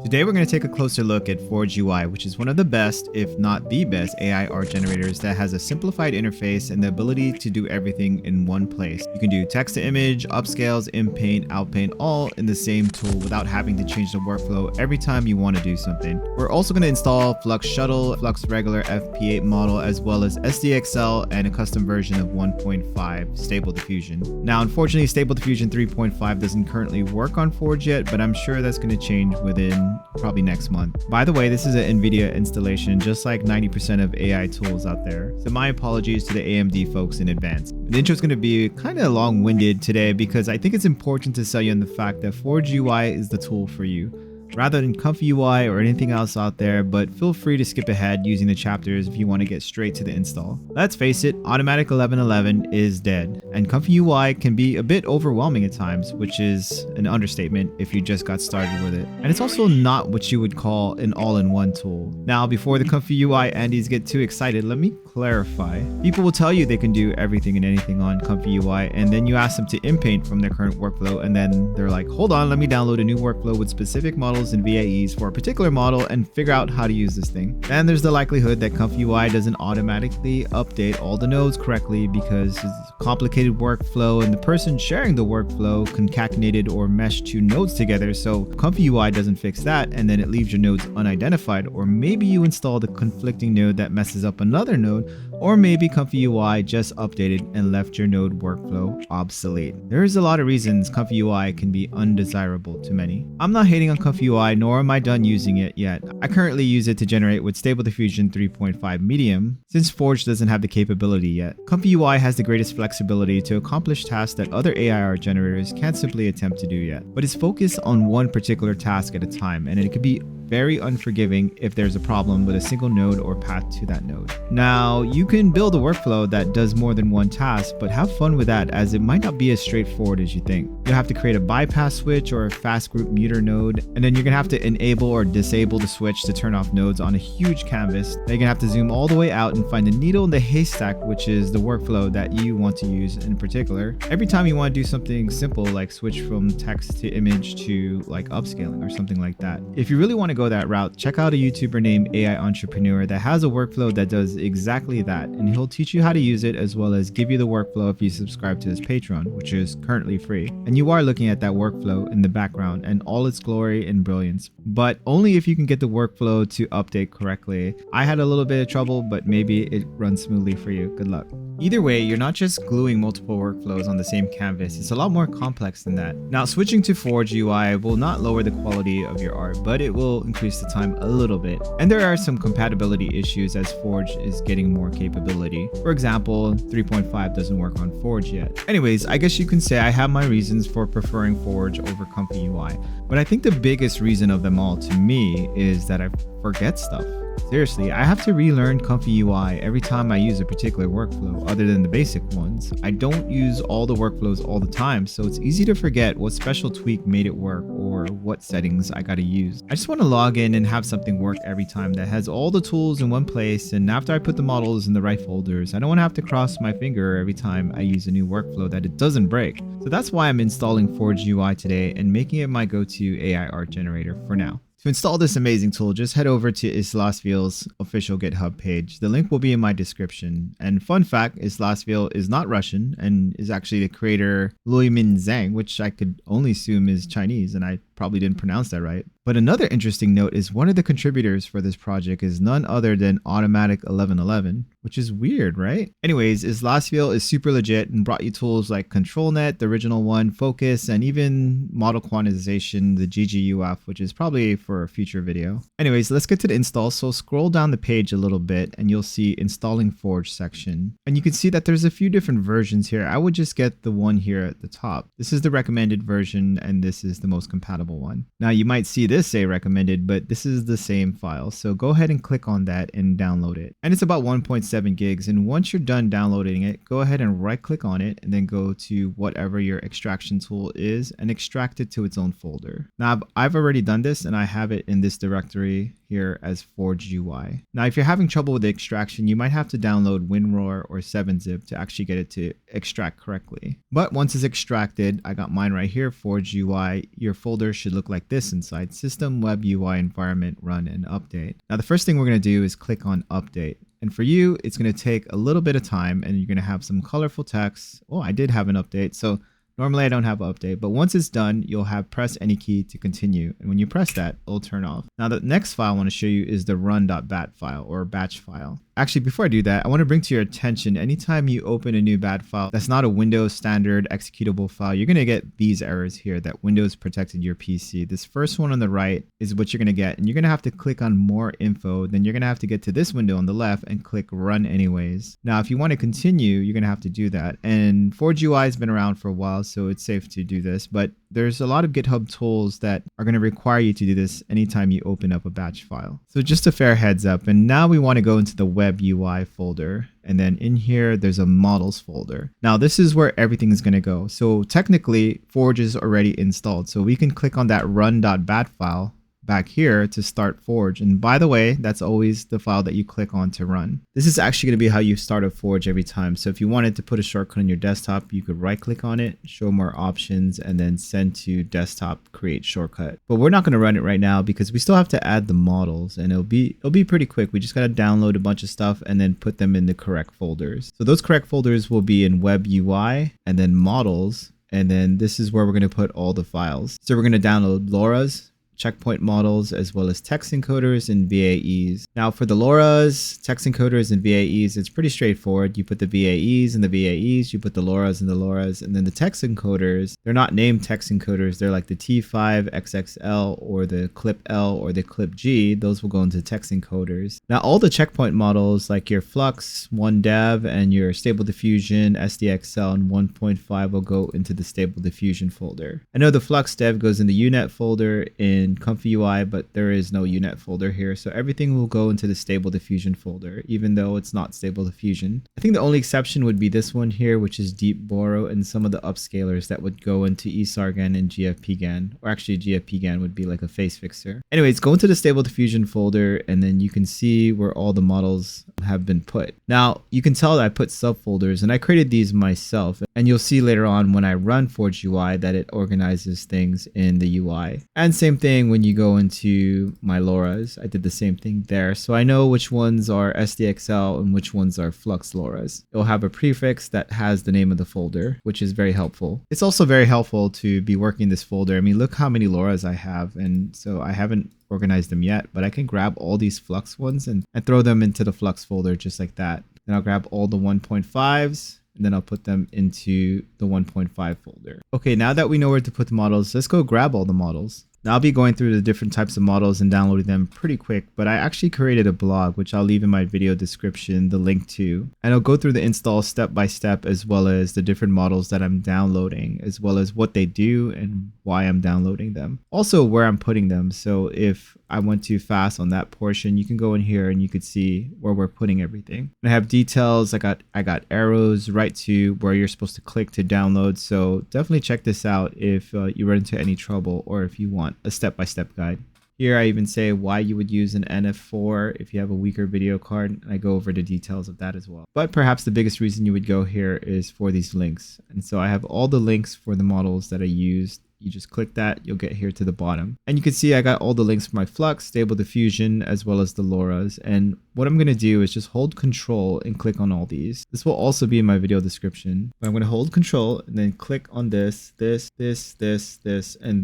Today we're going to take a closer look at ForgeUI, which is one of the best, if not the best, AI art generators that has a simplified interface and the ability to do everything in one place. You can do text to image, upscales, inpaint, outpaint, all in the same tool without having to change the workflow every time you want to do something. We're also going to install Flux Shuttle, Flux regular FP8 model, as well as SDXL and a custom version of 1.5 Stable Diffusion. Now, unfortunately, Stable Diffusion 3.5 doesn't currently work on Forge yet, but I'm sure that's going to change within probably next month. By the way, this is an NVIDIA installation, just like 90% of AI tools out there. So my apologies to the AMD folks in advance. The intro is going to be kind of long-winded today because I think it's important to sell you on the fact that ForgeUI is the tool for you, rather than ComfyUI or anything else out there, but feel free to skip ahead using the chapters if you want to get straight to the install. Let's face it, Automatic 1111 is dead, and ComfyUI can be a bit overwhelming at times, which is an understatement if you just got started with it. And it's also not what you would call an all-in-one tool. Now, before the ComfyUI Andes get too excited, let me clarify. People will tell you they can do everything and anything on ComfyUI, and then you ask them to inpaint from their current workflow, and then they're like, hold on, let me download a new workflow with specific models and VAEs for a particular model and figure out how to use this thing. Then there's the likelihood that ComfyUI doesn't automatically update all the nodes correctly because it's a complicated workflow and the person sharing the workflow concatenated or meshed two nodes together, so ComfyUI doesn't fix that and then it leaves your nodes unidentified, or maybe you install the conflicting node that messes up another node, or maybe ComfyUI just updated and left your node workflow obsolete. There's a lot of reasons ComfyUI can be undesirable to many. I'm not hating on ComfyUI, nor am I done using it yet. I currently use it to generate with Stable Diffusion 3.5 Medium, since Forge doesn't have the capability yet. ComfyUI has the greatest flexibility to accomplish tasks that other AI art generators can't simply attempt to do yet, but it's focused on one particular task at a time, and it can be very unforgiving if there's a problem with a single node or path to that node. Now, you can build a workflow that does more than one task, but have fun with that as it might not be as straightforward as you think. You'll have to create a bypass switch or a fast group muter node, and then you're gonna have to enable or disable the switch to turn off nodes on a huge canvas. Then you're gonna have to zoom all the way out and find the needle in the haystack, which is the workflow that you want to use in particular. Every time you want to do something simple like switch from text to image to like upscaling or something like that. If you really want to go that route, check out a YouTuber named AI Entrepreneur that has a workflow that does exactly that, and he'll teach you how to use it as well as give you the workflow if you subscribe to his Patreon, which is currently free. And you are looking at that workflow in the background and all its glory and brilliance, but only if you can get the workflow to update correctly. I had a little bit of trouble, but maybe it runs smoothly for you. Good luck. Either way, you're not just gluing multiple workflows on the same canvas. It's a lot more complex than that. Now, switching to ForgeUI will not lower the quality of your art, but it will increase the time a little bit. And there are some compatibility issues as Forge is getting more capability. For example, 3.5 doesn't work on Forge yet. Anyways, I guess you can say I have my reasons for preferring Forge over ComfyUI, but I think the biggest reason of them all to me is that I forget stuff. Seriously, I have to relearn ComfyUI every time I use a particular workflow other than the basic ones. I don't use all the workflows all the time, so it's easy to forget what special tweak made it work or what settings I gotta use. I just want to log in and have something work every time that has all the tools in one place, and after I put the models in the right folders, I don't want to have to cross my finger every time I use a new workflow that it doesn't break. So that's why I'm installing ForgeUI today and making it my go-to AI art generator for now. To install this amazing tool, just head over to Islasviel's official GitHub page. The link will be in my description. And fun fact, Islasviel is not Russian and is actually the creator Luimin Zhang, which I could only assume is Chinese, and I probably didn't pronounce that right. But another interesting note is one of the contributors for this project is none other than Automatic 1111, which is weird, right? Anyways, Islasviel is super legit and brought you tools like ControlNet, the original one, Focus, and even model quantization, the GGUF, which is probably for a future video. Anyways, let's get to the install. So scroll down the page a little bit and you'll see Installing Forge section. And you can see that there's a few different versions here. I would just get the one here at the top. This is the recommended version and this is the most compatible one. Now you might see this say recommended, but this is the same file. So go ahead and click on that and download it. And it's about 1.7 gigs. And once you're done downloading it, go ahead and right click on it and then go to whatever your extraction tool is and extract it to its own folder. Now I've already done this and I have it in this directory here as ForgeUI. Now, if you're having trouble with the extraction, you might have to download WinRAR or 7-zip to actually get it to extract correctly. But once it's extracted, I got mine right here, ForgeUI. Your folder should look like this inside System Web UI Environment Run and Update. Now the first thing we're going to do is click on Update. And for you, it's going to take a little bit of time and you're going to have some colorful text. Oh, I did have an update. So normally I don't have an update, but once it's done, you'll have press any key to continue. And when you press that, it'll turn off. Now the next file I want to show you is the run.bat file or batch file. Actually, before I do that, I want to bring to your attention, anytime you open a new bat file that's not a Windows standard executable file, you're going to get these errors here that Windows protected your PC. This first one on the right is what you're going to get, and you're going to have to click on more info. Then you're going to have to get to this window on the left and click run anyways. Now, if you want to continue, you're going to have to do that. And ForgeUI has been around for a while, so it's safe to do this, but there's a lot of GitHub tools that are going to require you to do this anytime you open up a batch file. So just a fair heads up. And now we want to go into the Web UI folder. And then in here, there's a models folder. Now this is where everything is going to go. So technically Forge is already installed. So we can click on that run.bat file back here to start Forge. And by the way, that's always the file that you click on to run. This is actually going to be how you start a Forge every time. So if you wanted to put a shortcut on your desktop, you could right click on it, show more options, and then send to desktop, create shortcut. But we're not going to run it right now because we still have to add the models, and it'll be pretty quick. We just got to download a bunch of stuff and then put them in the correct folders. So those correct folders will be in Web UI and then models. And then this is where we're going to put all the files. So we're going to download Loras, checkpoint models, as well as text encoders and VAEs. Now for the Loras, text encoders, and VAEs, it's pretty straightforward. You put the VAEs and the VAEs, you put the Loras and the Loras, and then the text encoders, they're not named text encoders. They're like the T5 XXL or the Clip L or the Clip G. Those will go into text encoders. Now all the checkpoint models like your Flux 1dev and your Stable Diffusion, SDXL, and 1.5 will go into the Stable Diffusion folder. I know the Flux dev goes in the UNet folder in ComfyUI, but there is no UNet folder here, so everything will go into the Stable Diffusion folder, even though it's not Stable Diffusion. I think the only exception would be this one here, which is Deep Borrow, and some of the upscalers that would go into eSargan and GFPGAN, or actually GFPGAN would be like a face fixer. Anyways, go into the Stable Diffusion folder, and then you can see where all the models have been put. Now, you can tell that I put subfolders, and I created these myself, and you'll see later on when I run ForgeUI that it organizes things in the UI. And same thing when you go into my Loras, I did the same thing there. So I know which ones are SDXL and which ones are Flux Loras. It'll have a prefix that has the name of the folder, which is very helpful. It's also very helpful to be working this folder. I mean, look how many Loras I have. And so I haven't organized them yet, but I can grab all these Flux ones and throw them into the Flux folder just like that. Then I'll grab all the 1.5s. And then I'll put them into the 1.5 folder. Okay, now that we know where to put the models, let's go grab all the models. Now I'll be going through the different types of models and downloading them pretty quick, but I actually created a blog, which I'll leave in my video description, the link to. And I'll go through the install step by step, as well as the different models that I'm downloading, as well as what they do and why I'm downloading them. Also where I'm putting them. So if I went too fast on that portion, you can go in here and you could see where we're putting everything. And I have details. I got arrows right to where you're supposed to click to download. So definitely check this out if you run into any trouble or if you want a step-by-step guide. Here I even say why you would use an NF4 if you have a weaker video card, and I go over the details of that as well. But perhaps the biggest reason you would go here is for these links. And so I have all the links for the models that I used. You just click that, you'll get here to the bottom. And you can see I got all the links for my Flux, Stable Diffusion, as well as the Loras. And what I'm going to do is just hold Control and click on all these. This will also be in my video description. But I'm going to hold Control and then click on this, and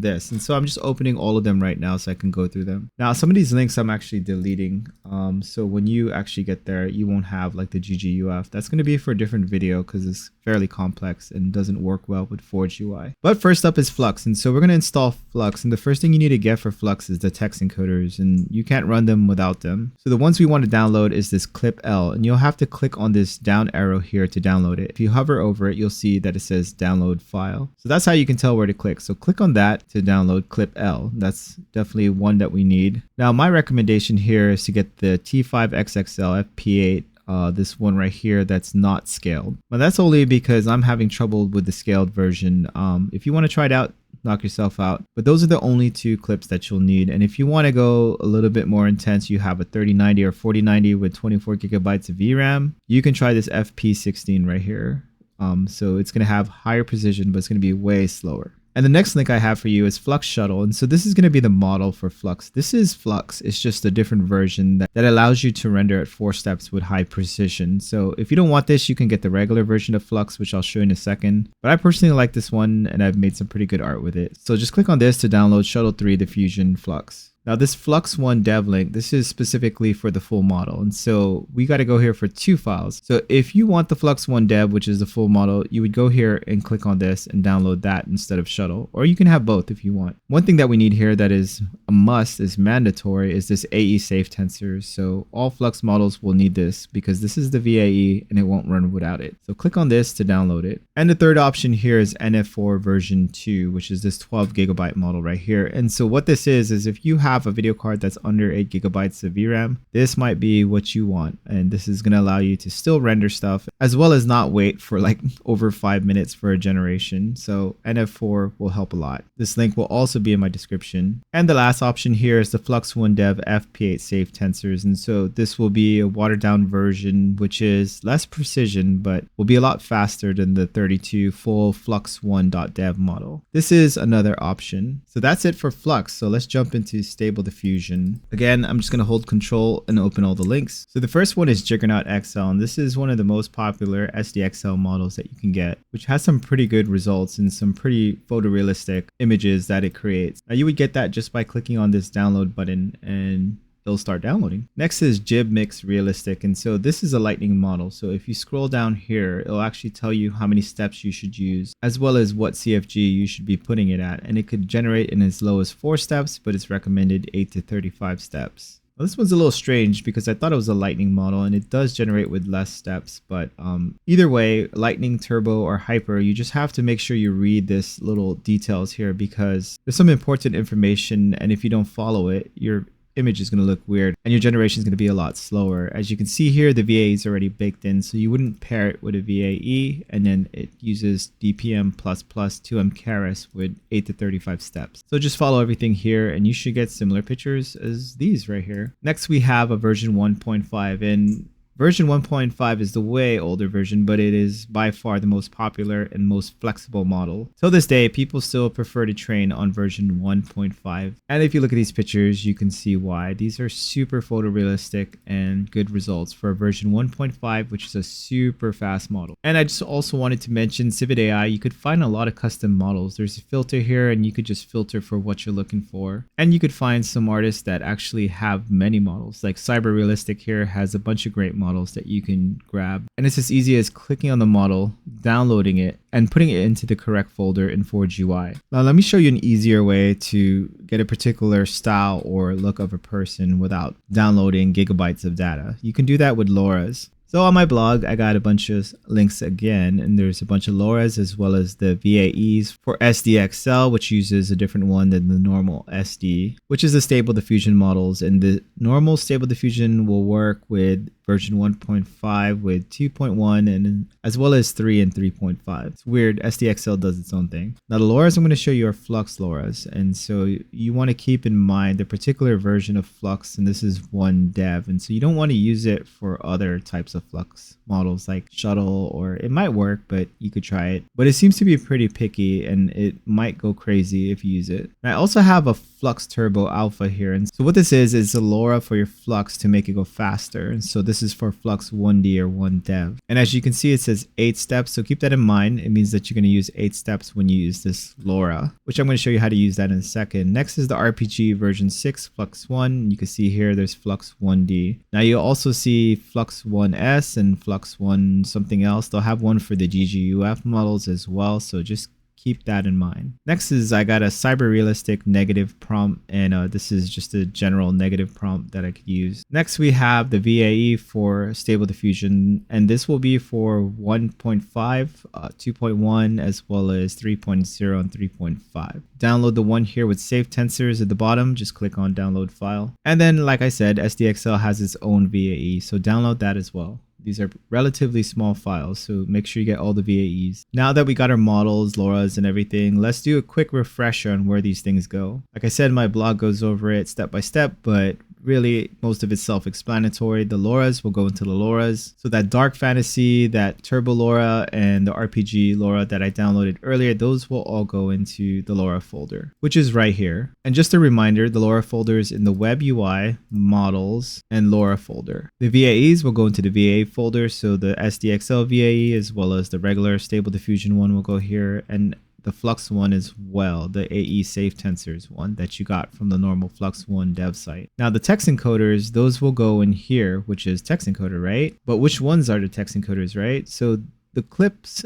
this. And so I'm just opening all of them right now so I can go through them. Now, some of these links I'm actually deleting. So when you actually get there, you won't have like the GGUF. That's going to be for a different video because it's fairly complex and doesn't work well with ForgeUI. But first up is Flux. And so we're going to install Flux, and the first thing you need to get for Flux is the text encoders, and you can't run them without them. So the ones we want to download is this Clip L, and you'll have to click on this down arrow here to download it. If you hover over it, you'll see that it says download file. So that's how you can tell where to click. So click on that to download Clip L. That's definitely one that we need. Now my recommendation here is to get the T5XXL FP8. This one right here that's not scaled. But that's only because I'm having trouble with the scaled version. If you want to try it out, knock yourself out. But those are the only two clips that you'll need. And if you want to go a little bit more intense, you have a 3090 or 4090 with 24 gigabytes of VRAM. You can try this FP16 right here. So it's going to have higher precision, but it's going to be way slower. And the next link I have for you is Flux Shuttle. And so this is going to be the model for Flux. This is Flux. It's just a different version that allows you to render at 4 steps with high precision. So if you don't want this, you can get the regular version of Flux, which I'll show you in a second. But I personally like this one, and I've made some pretty good art with it. So just click on this to download Shuttle 3 Diffusion Flux. Now this Flux 1 dev link, this is specifically for the full model. And so we got to go here for 2 files. So if you want the Flux 1 dev, which is the full model, you would go here and click on this and download that instead of Shuttle. Or you can have both if you want. One thing that we need here that is a must, is mandatory, is this AE safe tensors. So all Flux models will need this because this is the VAE and it won't run without it. So click on this to download it. And the third option here is NF4 version 2, which is this 12 gigabyte model right here. And so what this is if you have a video card that's under 8 gigabytes of VRAM, this might be what you want. And this is going to allow you to still render stuff as well as not wait for like over 5 minutes for a generation. So NF4 will help a lot. This link will also be in my description. And the last option here is the Flux 1 Dev FP8 safe tensors. And so this will be a watered down version, which is less precision, but will be a lot faster than the 32 full Flux1.dev model. This is another option. So that's it for Flux. So let's jump into Stable Diffusion. Again, I'm just going to hold Control and open all the links. So the first one is Juggernaut XL, and this is one of the most popular SDXL models that you can get, which has some pretty good results and some pretty photorealistic images that it creates. Now you would get that just by clicking on this download button and it'll start downloading. Next is Jib Mix Realistic, and so this is a lightning model. So if you scroll down here, it'll actually tell you how many steps you should use, as well as what CFG you should be putting it at. And it could generate in as low as 4 steps, but it's recommended 8 to 35 steps. Well, this one's a little strange because I thought it was a lightning model and it does generate with less steps, but either way, lightning, turbo, or hyper, you just have to make sure you read this little details here because there's some important information, and if you don't follow it, your image is going to look weird and your generation is going to be a lot slower. As you can see here, the VAE is already baked in, so you wouldn't pair it with a VAE, and then it uses DPM++ 2M Keras with 8 to 35 steps. So just follow everything here and you should get similar pictures as these right here. Next we have a version 1.5, and version 1.5 is the way older version, but it is by far the most popular and most flexible model. Till this day, people still prefer to train on version 1.5. And if you look at these pictures, you can see why. These are super photorealistic and good results for version 1.5, which is a super fast model. And I just also wanted to mention Civet AI. You could find a lot of custom models. There's a filter here and you could just filter for what you're looking for. And you could find some artists that actually have many models. Like Cyber Realistic here has a bunch of great models that you can grab, and it's as easy as clicking on the model, downloading it, and putting it into the correct folder in ForgeUI. Now let me show you an easier way to get a particular style or look of a person without downloading gigabytes of data. You can do that with Loras. So on my blog, I got a bunch of links again, and there's a bunch of Loras as well as the VAEs for SDXL, which uses a different one than the normal SD, which is the Stable Diffusion models. And the normal Stable Diffusion will work with version 1.5 with 2.1 and as well as 3 and 3.5. It's weird, SDXL does its own thing. Now the Loras I'm going to show you are Flux Loras, and so you want to keep in mind the particular version of Flux, and this is 1 dev, and so you don't want to use it for other types of Flux models like Shuttle, or it might work, but you could try it. But it seems to be pretty picky and it might go crazy if you use it. And I also have a Flux Turbo Alpha here, and so what this is a Lora for your Flux to make it go faster. And so this is for Flux 1D or 1 dev. And as you can see, it says 8 steps, so keep that in mind. It means that you're going to use 8 steps when you use this Lora, which I'm going to show you how to use that in a second. Next is the RPG version 6 Flux 1. You can see here there's Flux 1D. Now you'll also see Flux 1S and Flux 1 something else. They'll have one for the GGUF models as well, so just keep that in mind. Next is I got a Cyber Realistic negative prompt, and this is just a general negative prompt that I could use. Next we have the VAE for Stable Diffusion, and this will be for 1.5, 2.1, as well as 3.0 and 3.5. Download the one here with safe tensors at the bottom. Just click on download file. And then like I said, SDXL has its own VAE, so download that as well. These are relatively small files, so make sure you get all the VAEs. Now that we got our models, Loras, and everything, let's do a quick refresher on where these things go. Like I said, my blog goes over it step by step, but really most of it's self-explanatory. The Loras will go into the Loras. So that dark fantasy, that turbo Lora, and the RPG Lora that I downloaded earlier, those will all go into the Lora folder, which is right here. And just a reminder, the Lora folder is in the web UI, models, and Lora folder. The VAEs will go into the VAE folder. So the SDXL VAE as well as the regular stable diffusion one will go here, and the Flux one as well, the AE safe tensors one that you got from the normal Flux 1 dev site. Now the text encoders, those will go in here, which is text encoder, right? But which ones are the text encoders, right? So the clips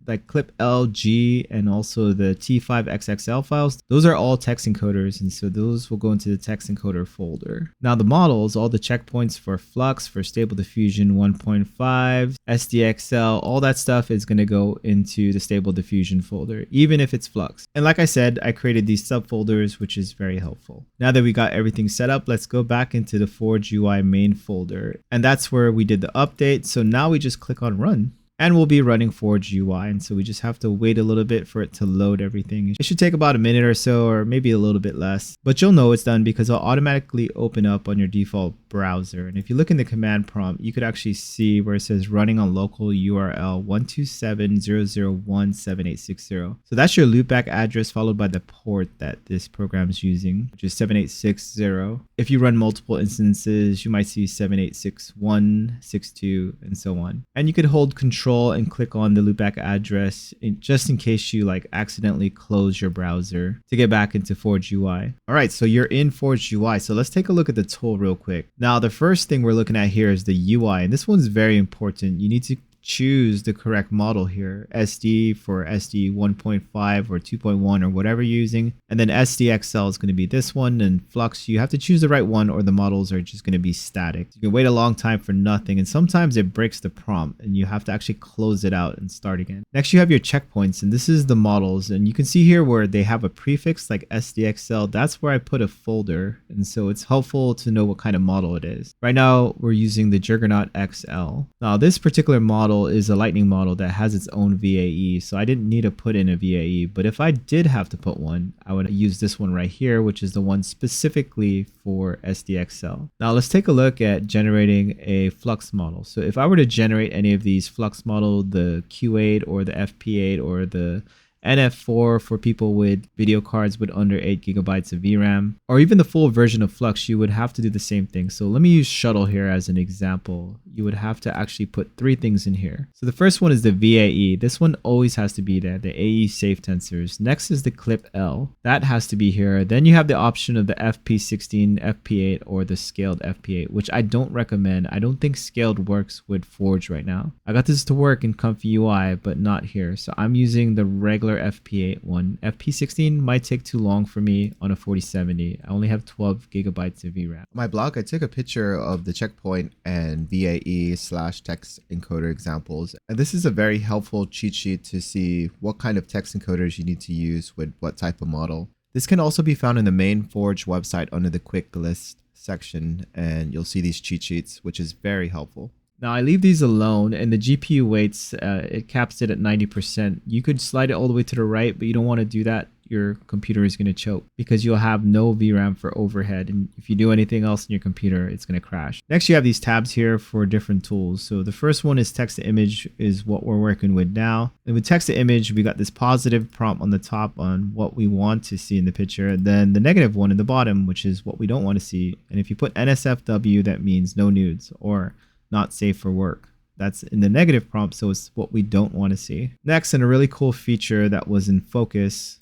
like clip LG and also the T5XXL files, those are all text encoders, and so those will go into the text encoder folder. Now the models, all the checkpoints for Flux, for Stable Diffusion 1.5, SDXL, all that stuff is going to go into the Stable Diffusion folder, even if it's Flux. And like I said, I created these subfolders, which is very helpful. Now that we got everything set up, let's go back into the ForgeUI main folder, and that's where we did the update. So now we just click on Run. And we'll be running ForgeUI, and so we just have to wait a little bit for it to load everything. It should take about a minute or so, or maybe a little bit less, but you'll know it's done because it'll automatically open up on your default browser. And if you look in the command prompt, you could actually see where it says running on local URL 127.0.0.1.7.8.6.0. So that's your loopback address followed by the port that this program is using, which is 7.8.6.0. If you run multiple instances, you might see 7.8.6.1, 6.2, and so on. And you could hold Control and click on the loopback address just in case you like accidentally close your browser to get back into ForgeUI. All right, so you're in ForgeUI. So let's take a look at the tool real quick. Now, the first thing we're looking at here is the UI, and this one's very important. You need to choose the correct model here. SD for SD 1.5 or 2.1 or whatever you're using. And then SDXL is going to be this one. And Flux, you have to choose the right one or the models are just going to be static. You can wait a long time for nothing. And sometimes it breaks the prompt and you have to actually close it out and start again. Next, you have your checkpoints, and this is the models. And you can see here where they have a prefix like SDXL. That's where I put a folder. And so it's helpful to know what kind of model it is. Right now, we're using the Juggernaut XL. Now, this particular model is a Lightning model that has its own VAE, so I didn't need to put in a VAE, but if I did have to put one, I would use this one right here, which is the one specifically for SDXL. Now let's take a look at generating a Flux model. So if I were to generate any of these Flux model, the Q8 or the FP8 or the NF4 for people with video cards with under 8 gigabytes of VRAM, or even the full version of Flux, you would have to do the same thing. So let me use Shuttle here as an example. You would have to actually put 3 things in here. So the first one is the VAE. This one always has to be there, the AE safe tensors. Next is the clip L. That has to be here. Then you have the option of the FP16, FP8, or the scaled FP8, which I don't recommend. I don't think scaled works with Forge right now. I got this to work in ComfyUI, but not here. So I'm using the regular FP8 one. FP16 might take too long for me on a 4070. I only have 12 gigabytes of VRAM. On my blog, I took a picture of the checkpoint and VAE/text encoder examples. And this is a very helpful cheat sheet to see what kind of text encoders you need to use with what type of model. This can also be found in the main Forge website under the quick list section, and you'll see these cheat sheets, which is very helpful. Now I leave these alone, and the GPU weights, it caps it at 90%. You could slide it all the way to the right, but you don't want to do that. Your computer is going to choke because you'll have no VRAM for overhead. And if you do anything else in your computer, it's going to crash. Next, you have these tabs here for different tools. So the first one is text to image is what we're working with now. And with text to image, we got this positive prompt on the top on what we want to see in the picture. And then the negative one in the bottom, which is what we don't want to see. And if you put NSFW, that means no nudes or not safe for work. That's in the negative prompt, so it's what we don't want to see. Next, and a really cool feature that was in focus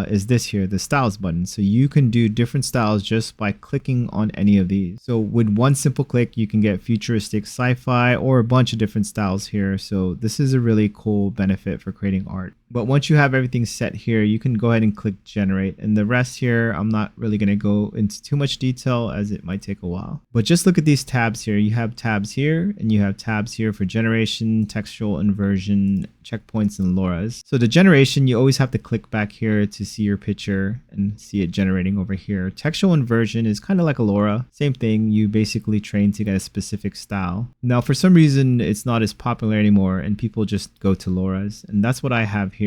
is this here, the styles button. So you can do different styles just by clicking on any of these. So with one simple click, you can get futuristic, sci-fi, or a bunch of different styles here. So this is a really cool benefit for creating art. But once you have everything set here, you can go ahead and click generate. And the rest here, I'm not really going to go into too much detail as it might take a while. But just look at these tabs here. You have tabs here and you have tabs here for generation, textual inversion, checkpoints, and Loras. So the generation, you always have to click back here to see your picture and see it generating over here. Textual inversion is kind of like a Lora. Same thing. You basically train to get a specific style. Now, for some reason, it's not as popular anymore and people just go to Loras. And that's what I have here.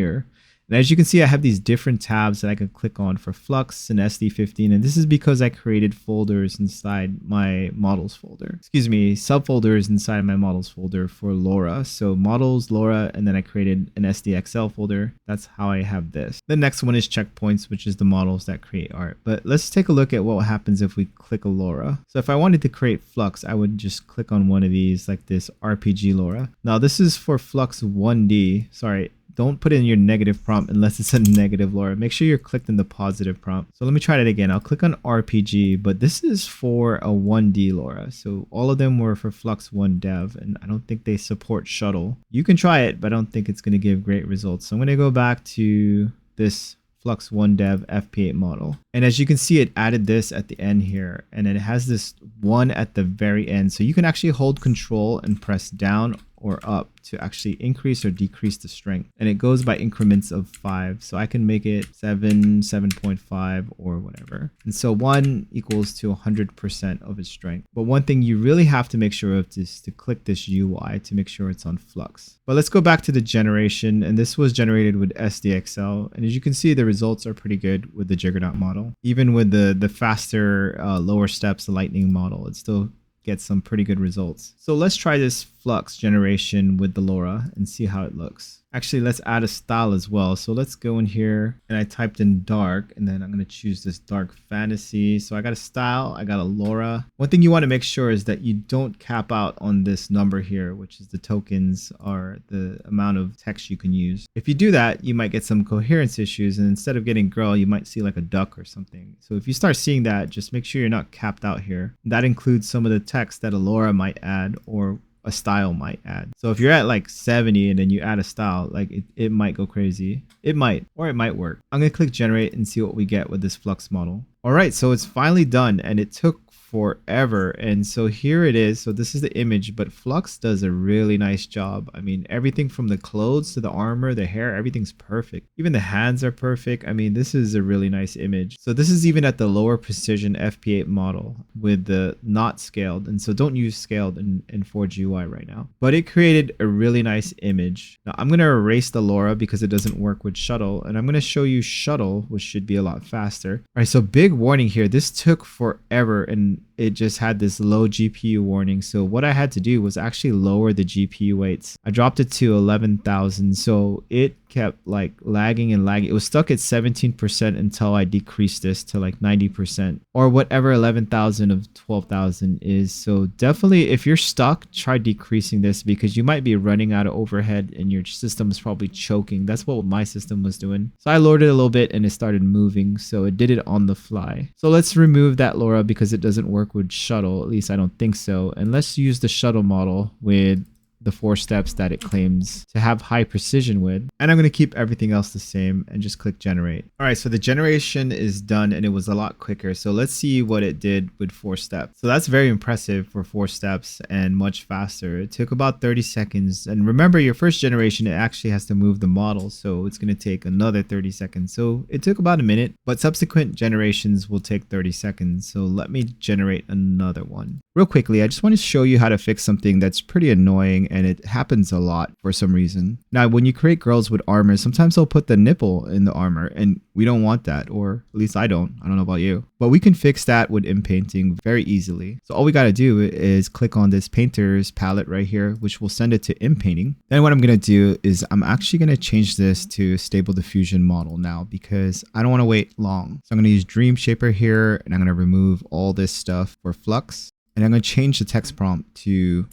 And as you can see, I have these different tabs that I can click on for Flux and SD15. And this is because I created folders inside my models folder. Excuse me, subfolders inside my models folder for Lora. So models, Lora, and then I created an SDXL folder. That's how I have this. The next one is checkpoints, which is the models that create art. But let's take a look at what happens if we click a Lora. So if I wanted to create Flux, I would just click on one of these like this RPG Lora. Now this is for Flux 1D. Sorry, don't put in your negative prompt unless it's a negative Lora. Make sure you're clicked in the positive prompt. So let me try that again. I'll click on RPG, but this is for a 1D Lora. So all of them were for Flux 1 Dev, and I don't think they support Shuttle. You can try it, but I don't think it's going to give great results. So I'm going to go back to this Flux 1 Dev FP8 model. And as you can see, it added this at the end here, and it has this one at the very end. So you can actually hold control and press down or up to actually increase or decrease the strength. And it goes by increments of 5. So I can make it 7, 7.5, or whatever. And so 1 equals to 100% of its strength. But one thing you really have to make sure of is to click this UI to make sure it's on Flux. But let's go back to the generation. And this was generated with SDXL. And as you can see, the results are pretty good with the Juggernaut model. Even with the faster lower steps lightning model, it still get some pretty good results. So let's try this Flux generation with the Lora and see how it looks. Actually, let's add a style as well. So let's go in here, and I typed in dark, and then I'm going to choose this dark fantasy. So I got a style, I got a Lora. One thing you want to make sure is that you don't cap out on this number here, which is the tokens or the amount of text you can use. If you do that, you might get some coherence issues, and instead of getting girl, you might see like a duck or something. So if you start seeing that, just make sure you're not capped out here. That includes some of the text that a Lora might add or a style might add. So if you're at like 70 and then you add a style, like it might go crazy. It might, or it might work. I'm going to click generate and see what we get with this Flux model. All right, so it's finally done, and it took forever. And so here it is. So this is the image, but Flux does a really nice job. I mean, everything from the clothes to the armor, the hair, everything's perfect. Even the hands are perfect. I mean, this is a really nice image. So this is even at the lower precision FP8 model with the not scaled. And so don't use scaled in ForgeUI right now. But it created a really nice image. Now I'm going to erase the Lora because it doesn't work with Shuttle. And I'm going to show you Shuttle, which should be a lot faster. All right, so big warning here. This took forever, and it just had this low GPU warning. So what I had to do was actually lower the GPU weights. I dropped it to 11,000. So it kept like lagging and lagging. It was stuck at 17% until I decreased this to like 90% or whatever 11,000 of 12,000 is. So definitely if you're stuck, try decreasing this because you might be running out of overhead and your system is probably choking. That's what my system was doing. So I lowered it a little bit and it started moving. So it did it on the fly. So let's remove that Lora because it doesn't work with Shuttle. At least I don't think so. And let's use the Shuttle model with the 4 steps that it claims to have high precision with. And I'm going to keep everything else the same and just click generate. All right, so the generation is done and it was a lot quicker. So let's see what it did with 4 steps. So that's very impressive for 4 steps and much faster. It took about 30 seconds. And remember, your first generation, it actually has to move the model. So it's going to take another 30 seconds. So it took about a minute, but subsequent generations will take 30 seconds. So let me generate another one. Real quickly, I just want to show you how to fix something that's pretty annoying and it happens a lot for some reason. Now, when you create girls with armor, sometimes they'll put the nipple in the armor and we don't want that, or at least I don't know about you. But we can fix that with Inpainting very easily. So all we got to do is click on this painters palette right here, which will send it to Inpainting. Then what I'm going to do is I'm actually going to change this to stable diffusion model now because I don't want to wait long. So I'm going to use Dream Shaper here and I'm going to remove all this stuff for Flux. And I'm going to change the text prompt to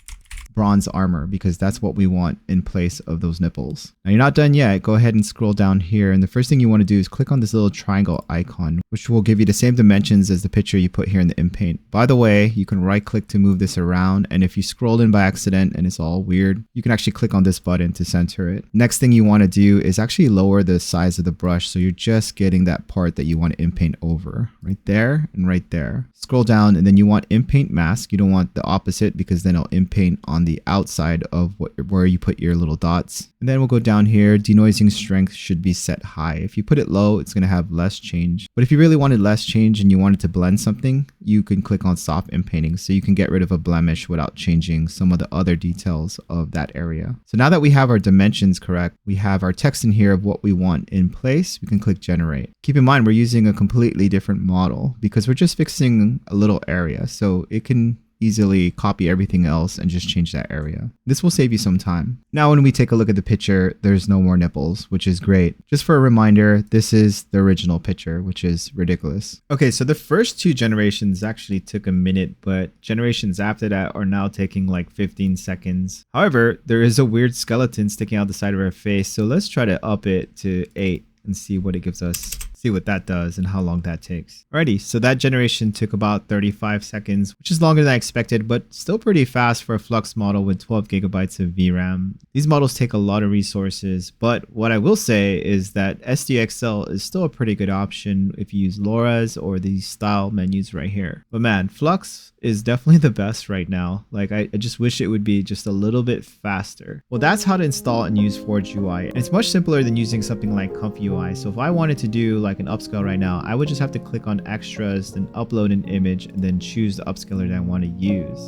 bronze armor because that's what we want in place of those nipples. Now you're not done yet. Go ahead and scroll down here. And the first thing you want to do is click on this little triangle icon, which will give you the same dimensions as the picture you put here in the Inpaint. By the way, you can right click to move this around. And if you scrolled in by accident and it's all weird, you can actually click on this button to center it. Next thing you want to do is actually lower the size of the brush. So you're just getting that part that you want to Inpaint over right there and right there. Scroll down and then you want Inpaint mask. You don't want the opposite because then it'll Inpaint on on the outside of where you put your little dots. And then we'll go down here. Denoising strength should be set high. If you put it low, it's going to have less change. But if you really wanted less change and you wanted to blend something, you can click on soft Inpainting, so you can get rid of a blemish without changing some of the other details of that area. So now that we have our dimensions correct, we have our text in here of what we want in place, we can click generate. Keep in mind, we're using a completely different model because we're just fixing a little area, so it can easily copy everything else and just change that area. This will save you some time. Now when we take a look at the picture, there's no more nipples, which is great. Just for a reminder, this is the original picture, which is ridiculous. Okay, so the first 2 generations actually took a minute, but generations after that are now taking like 15 seconds. However, there is a weird skeleton sticking out the side of her face, so let's try to up it to 8 and see what it gives us. See what that does and how long that takes. Alrighty, so that generation took about 35 seconds, which is longer than I expected, but still pretty fast for a Flux model with 12 gigabytes of VRAM. These models take a lot of resources, but what I will say is that SDXL is still a pretty good option if you use Loras or these style menus right here. But man, Flux is definitely the best right now. Like I just wish it would be just a little bit faster. Well, that's how to install and use ForgeUI. And it's much simpler than using something like ComfyUI. So if I wanted to do like an upscale right now, I would just have to click on extras, then upload an image, and then choose the upscaler that I want to use.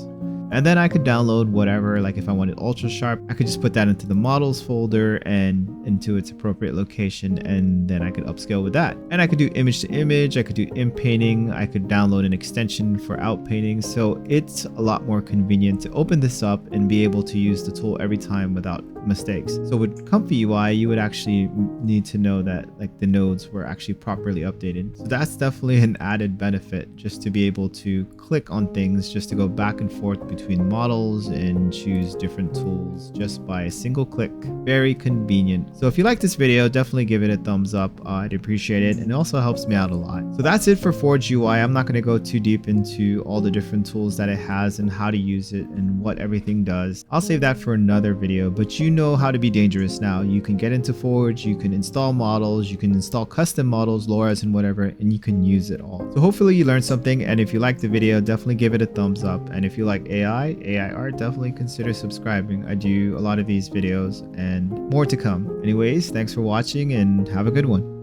And then I could download whatever, like if I wanted ultra sharp, I could just put that into the models folder and into its appropriate location, and then I could upscale with that. And I could do image to image, I could do Inpainting, I could download an extension for outpainting. So it's a lot more convenient to open this up and be able to use the tool every time without mistakes. So with ComfyUI, you would actually need to know that like the nodes were actually properly updated. So that's definitely an added benefit, just to be able to click on things, just to go back and forth between models and choose different tools just by a single click. Very convenient. So if you like this video, definitely give it a thumbs up. I'd appreciate it, and it also helps me out a lot. So that's it for ForgeUI. I'm not going to go too deep into all the different tools that it has and how to use it and what everything does. I'll save that for another video, but you know how to be dangerous now. You can get into Forge, you can install models, you can install custom models, Loras and whatever, and you can use it all. So hopefully you learned something, and if you liked the video, definitely give it a thumbs up. And if you like AI art, definitely consider subscribing. I do a lot of these videos and more to come. Anyways, thanks for watching and have a good one.